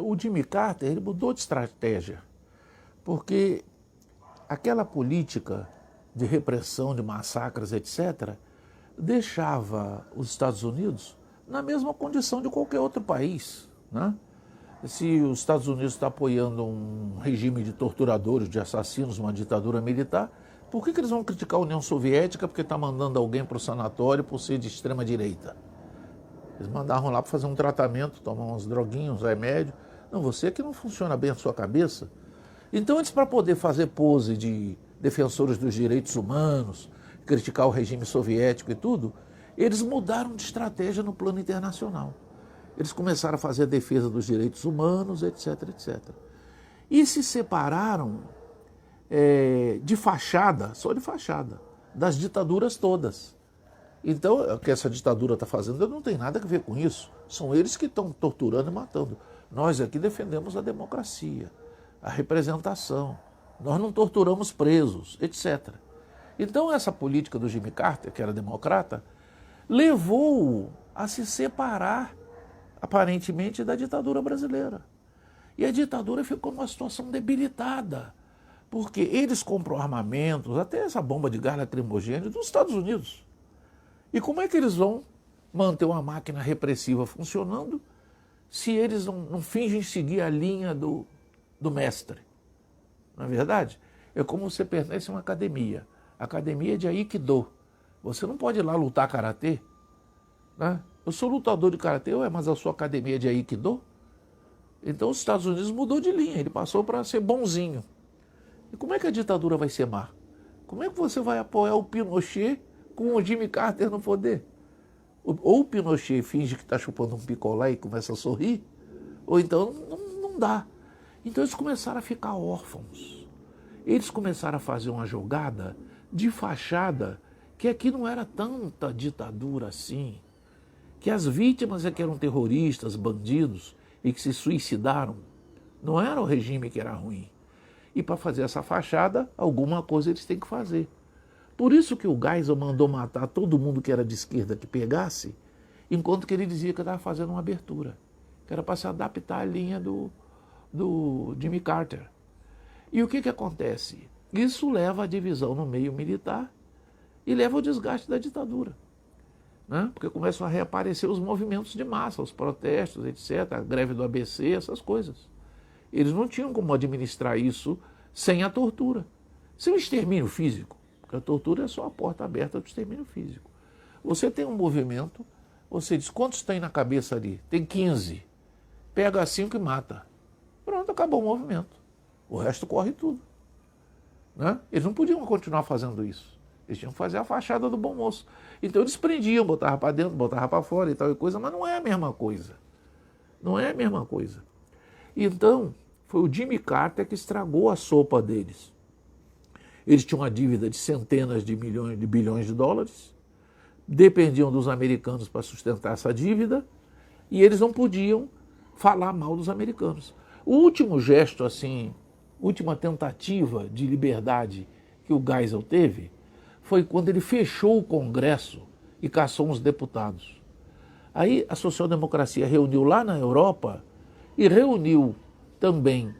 O Jimmy Carter ele mudou de estratégia, porque aquela política de repressão, de massacres, etc., deixava os Estados Unidos na mesma condição de qualquer outro país, né? Se os Estados Unidos está apoiando um regime de torturadores, de assassinos, uma ditadura militar, por que eles vão criticar a União Soviética porque está mandando alguém para o sanatório por ser de extrema direita? Eles mandavam lá para fazer um tratamento, tomar uns droguinhos, uns remédios. Não, você que não funciona bem a sua cabeça. Então, eles, para poder fazer pose de defensores dos direitos humanos, criticar o regime soviético e tudo, eles mudaram de estratégia no plano internacional. Eles começaram a fazer a defesa dos direitos humanos, etc, etc. E se separaram de fachada, só de fachada, das ditaduras todas. Então, o que essa ditadura está fazendo não tem nada a ver com isso. São eles que estão torturando e matando. Nós aqui defendemos a democracia, a representação. Nós não torturamos presos, etc. Então, essa política do Jimmy Carter, que era democrata, levou-o a se separar, aparentemente, da ditadura brasileira. E a ditadura ficou numa situação debilitada, porque eles compram armamentos, até essa bomba de gás lacrimogêneo, dos Estados Unidos. E como é que eles vão manter uma máquina repressiva funcionando se eles não fingem seguir a linha do mestre? Não é verdade? É como você pertence a uma academia. A academia é de Aikido. Você não pode ir lá lutar karatê, né? Eu sou lutador de karatê, mas a sua academia é de Aikido? Então os Estados Unidos mudou de linha, ele passou para ser bonzinho. E como é que a ditadura vai ser má? Como é que você vai apoiar o Pinochet com o Jimmy Carter no poder? Ou o Pinochet finge que está chupando um picolé e começa a sorrir, ou então não dá. Então eles começaram a ficar órfãos. Eles começaram a fazer uma jogada de fachada, que aqui não era tanta ditadura assim, que as vítimas é que eram terroristas, bandidos, e que se suicidaram. Não era o regime que era ruim. E para fazer essa fachada, alguma coisa eles têm que fazer. Por isso que o Geisel mandou matar todo mundo que era de esquerda que pegasse, enquanto que ele dizia que estava fazendo uma abertura, que era para se adaptar à linha do Jimmy Carter. E o que acontece? Isso leva à divisão no meio militar e leva ao desgaste da ditadura, né? Porque começam a reaparecer os movimentos de massa, os protestos, etc., a greve do ABC, essas coisas. Eles não tinham como administrar isso sem a tortura. Sem o extermínio físico, porque a tortura é só a porta aberta do extermínio físico. Você tem um movimento, você diz, quantos tem na cabeça ali? Tem 15. Pega 5 e mata. Pronto, acabou o movimento. O resto corre tudo, né? Eles não podiam continuar fazendo isso. Eles tinham que fazer a fachada do bom moço. Então eles prendiam, botavam para dentro, botavam para fora e tal e coisa, mas não é a mesma coisa. Não é a mesma coisa. Então, foi o Jimmy Carter que estragou a sopa deles. Eles tinham uma dívida de centenas de milhões, de bilhões de dólares, dependiam dos americanos para sustentar essa dívida, e eles não podiam falar mal dos americanos. O último gesto, assim, última tentativa de liberdade que o Geisel teve, foi quando ele fechou o Congresso e caçou uns deputados. Aí a social-democracia reuniu lá na Europa e reuniu também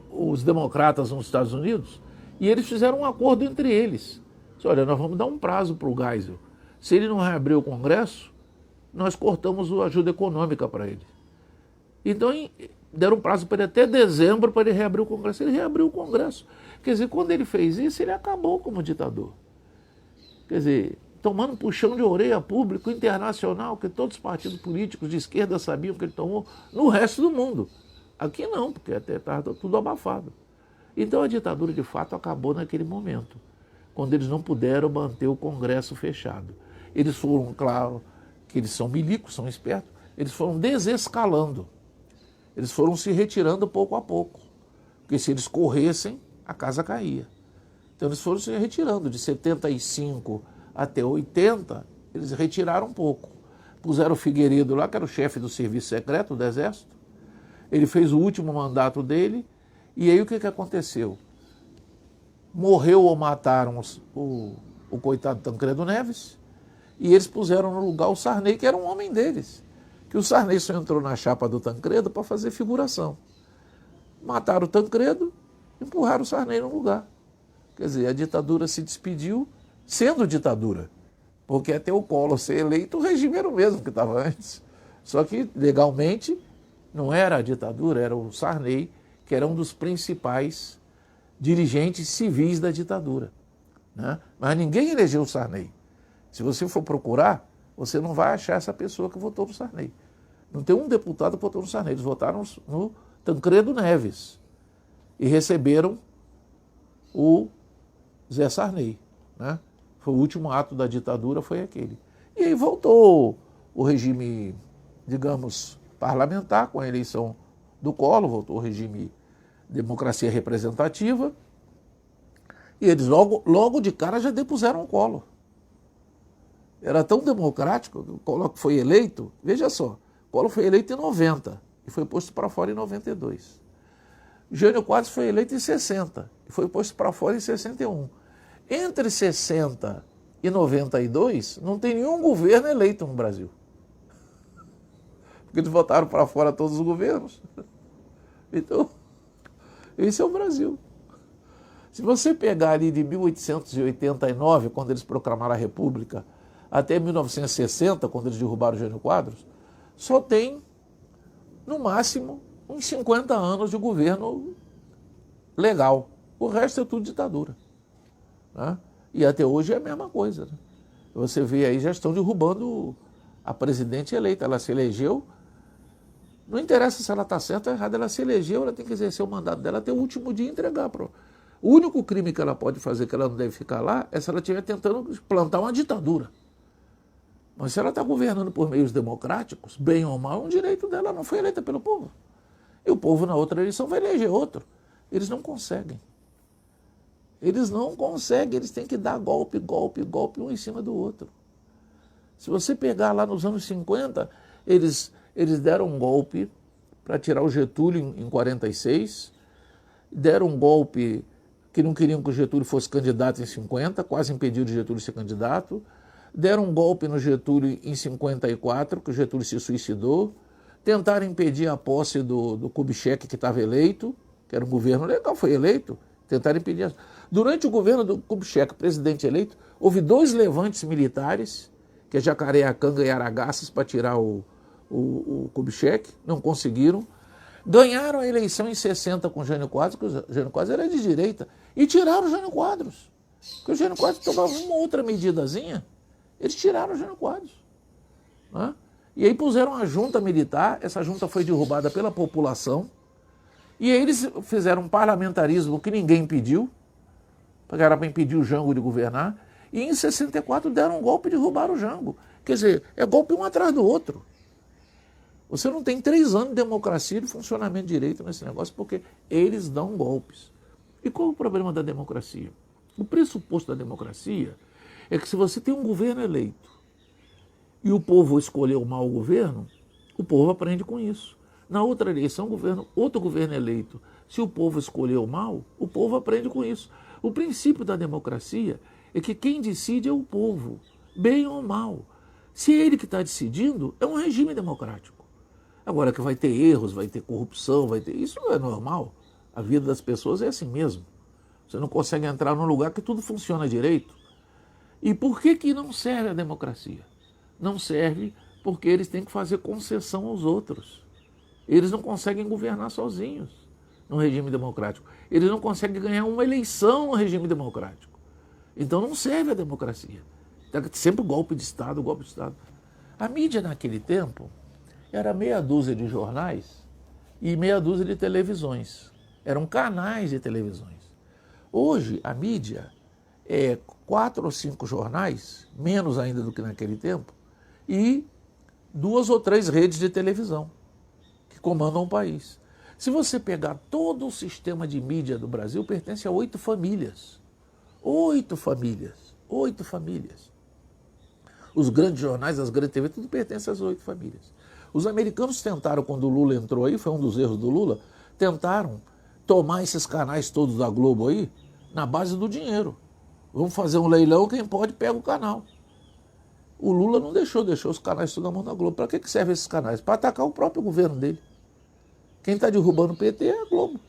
os democratas nos Estados Unidos, e eles fizeram um acordo entre eles. Disse, olha, nós vamos dar um prazo para o Geisel. Se ele não reabrir o Congresso, nós cortamos a ajuda econômica para ele. Então deram um prazo para ele até dezembro para ele reabrir o Congresso. Ele reabriu o Congresso. Quer dizer, quando ele fez isso, ele acabou como ditador. Quer dizer, tomando puxão de orelha público, internacional, que todos os partidos políticos de esquerda sabiam que ele tomou, no resto do mundo. Aqui não, porque até estava tudo abafado. Então a ditadura, de fato, acabou naquele momento, quando eles não puderam manter o Congresso fechado. Eles foram, claro, que eles são milicos, são espertos, eles foram desescalando. Eles foram se retirando pouco a pouco, porque se eles corressem, a casa caía. Então eles foram se retirando, de 75 até 80, eles retiraram um pouco. Puseram o Figueiredo lá, que era o chefe do serviço secreto do Exército. Ele fez o último mandato dele, e aí o que aconteceu? Morreu ou mataram o coitado Tancredo Neves, e eles puseram no lugar o Sarney, que era um homem deles. que o Sarney só entrou na chapa do Tancredo para fazer figuração. Mataram o Tancredo, empurraram o Sarney no lugar. Quer dizer, a ditadura se despediu sendo ditadura, porque até o Collor ser eleito, o regime era o mesmo que estava antes. Só que, legalmente, não era a ditadura, era o Sarney, que era um dos principais dirigentes civis da ditadura, né? Mas ninguém elegeu o Sarney. Se você for procurar, você não vai achar essa pessoa que votou no Sarney. Não tem um deputado que votou no Sarney, eles votaram no Tancredo Neves e receberam o Zé Sarney, né? Foi o último ato da ditadura, foi aquele. E aí voltou o regime, digamos, parlamentar, com a eleição do Collor, voltou o regime democracia representativa, e eles logo de cara já depuseram o Collor. Era tão democrático que o Collor foi eleito, veja só, o Collor foi eleito em 90 e foi posto para fora em 92. Jânio Quadros foi eleito em 60 e foi posto para fora em 61. Entre 60 e 92, não tem nenhum governo eleito no Brasil. Porque eles votaram para fora todos os governos. Então, esse é o Brasil. Se você pegar ali de 1889, quando eles proclamaram a República, até 1960, quando eles derrubaram o Jânio Quadros, só tem, no máximo, uns 50 anos de governo legal. O resto é tudo ditadura, né? E até hoje é a mesma coisa, né? Você vê aí, já estão derrubando a presidente eleita. Ela se elegeu, não interessa se ela está certa ou errada, ela se elegeu, ela tem que exercer o mandato dela até o último dia e entregar. O único crime que ela pode fazer, que ela não deve ficar lá, é se ela estiver tentando plantar uma ditadura. Mas se ela está governando por meios democráticos, bem ou mal, é um direito dela, ela não foi eleita pelo povo. E o povo, na outra eleição, vai eleger outro. Eles não conseguem. Eles não conseguem, eles têm que dar golpe, um em cima do outro. Se você pegar lá nos anos 50, eles deram um golpe para tirar o Getúlio em 46, deram um golpe que não queriam que o Getúlio fosse candidato em 50, quase impediram o Getúlio de ser candidato, deram um golpe no Getúlio em 54, que o Getúlio se suicidou, tentaram impedir a posse do Kubitschek, que estava eleito, que era um governo legal, foi eleito, tentaram impedir. Durante o governo do Kubitschek, presidente eleito, houve 2 levantes militares, que é Jacareacanga e Aragaças, para tirar o Kubitschek, não conseguiram. Ganharam a eleição em 60 com o Jânio Quadros, que o Jânio Quadros era de direita, e tiraram o Jânio Quadros. Porque o Jânio Quadros tomava uma outra medidazinha, eles tiraram o Jânio Quadros, né? E aí puseram a junta militar, essa junta foi derrubada pela população, e aí eles fizeram um parlamentarismo que ninguém pediu, porque era para impedir o Jango de governar, e em 64 deram um golpe e derrubaram o Jango. Quer dizer, é golpe um atrás do outro. Você não tem 3 anos de democracia e de funcionamento de direito nesse negócio, porque eles dão golpes. E qual é o problema da democracia? O pressuposto da democracia é que se você tem um governo eleito e o povo escolheu mal o governo, o povo aprende com isso. Na outra eleição, outro governo eleito, se o povo escolheu mal, o povo aprende com isso. O princípio da democracia é que quem decide é o povo, bem ou mal. Se é ele que está decidindo, é um regime democrático. Agora que vai ter erros, vai ter corrupção, isso não é normal. A vida das pessoas é assim mesmo. Você não consegue entrar num lugar que tudo funciona direito. E por que não serve a democracia? Não serve porque eles têm que fazer concessão aos outros. Eles não conseguem governar sozinhos no regime democrático. Eles não conseguem ganhar uma eleição no regime democrático. Então não serve a democracia. Sempre golpe de Estado, golpe de Estado. A mídia naquele tempo era meia dúzia de jornais e meia dúzia de televisões. Eram canais de televisões. Hoje, a mídia é 4 ou 5 jornais, menos ainda do que naquele tempo, e 2 ou 3 redes de televisão que comandam o país. Se você pegar todo o sistema de mídia do Brasil, pertence a 8 famílias. 8 famílias. 8 famílias. Os grandes jornais, as grandes TV, tudo pertence às 8 famílias. Os americanos tentaram, quando o Lula entrou aí, foi um dos erros do Lula, tentaram tomar esses canais todos da Globo aí na base do dinheiro. Vamos fazer um leilão, quem pode pega o canal. O Lula não deixou os canais tudo na mão da Globo. Para que servem esses canais? Para atacar o próprio governo dele. Quem está derrubando o PT é a Globo.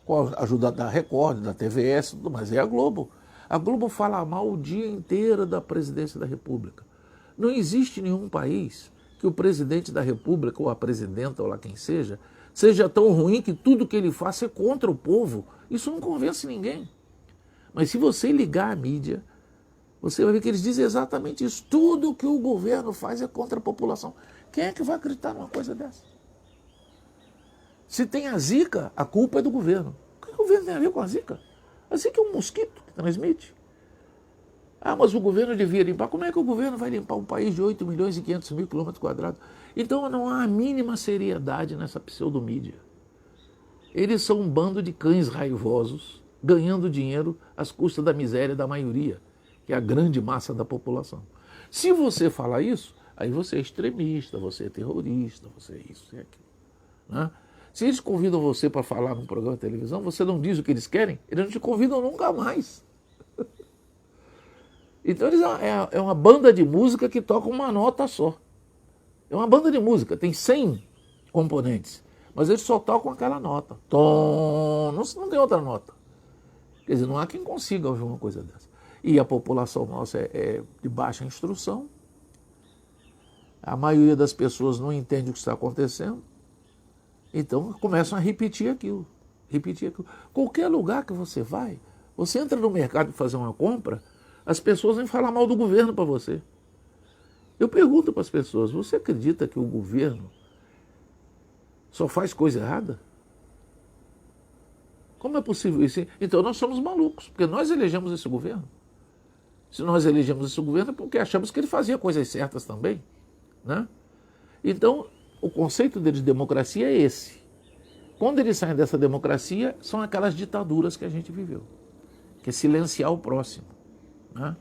Com a ajuda da Record, da TVS, tudo mais, é a Globo. A Globo fala mal o dia inteiro da presidência da República. Não existe nenhum país que o presidente da República, ou a presidenta, ou lá quem seja tão ruim que tudo que ele faça é contra o povo. Isso não convence ninguém. Mas se você ligar a mídia, você vai ver que eles dizem exatamente isso. Tudo que o governo faz é contra a população. Quem é que vai acreditar numa coisa dessa? Se tem a zika, a culpa é do governo. O que o governo tem a ver com a zika? A zika é um mosquito que transmite. Ah, mas o governo devia limpar. Como é que o governo vai limpar um país de 8 milhões e 500 mil quilômetros quadrados? Então não há a mínima seriedade nessa pseudomídia. Eles são um bando de cães raivosos, ganhando dinheiro às custas da miséria da maioria, que é a grande massa da população. Se você falar isso, aí você é extremista, você é terrorista, você é isso e aquilo. Né? Se eles convidam você para falar num programa de televisão, você não diz o que eles querem, eles não te convidam nunca mais. Então é uma banda de música que toca uma nota só. É uma banda de música, tem 100 componentes, mas eles só tocam aquela nota. Tom, não tem outra nota. Quer dizer, não há quem consiga ouvir uma coisa dessa. E a população nossa é de baixa instrução. A maioria das pessoas não entende o que está acontecendo. Então começam a repetir aquilo. Qualquer lugar que você vai, você entra no mercado para fazer uma compra, as pessoas vêm falar mal do governo para você. Eu pergunto para as pessoas, você acredita que o governo só faz coisa errada? Como é possível isso? Então nós somos malucos, porque nós elegemos esse governo. Se nós elegemos esse governo é porque achamos que ele fazia coisas certas também. Né? Então, o conceito deles de democracia é esse. Quando eles saem dessa democracia, são aquelas ditaduras que a gente viveu, que é silenciar o próximo. Né?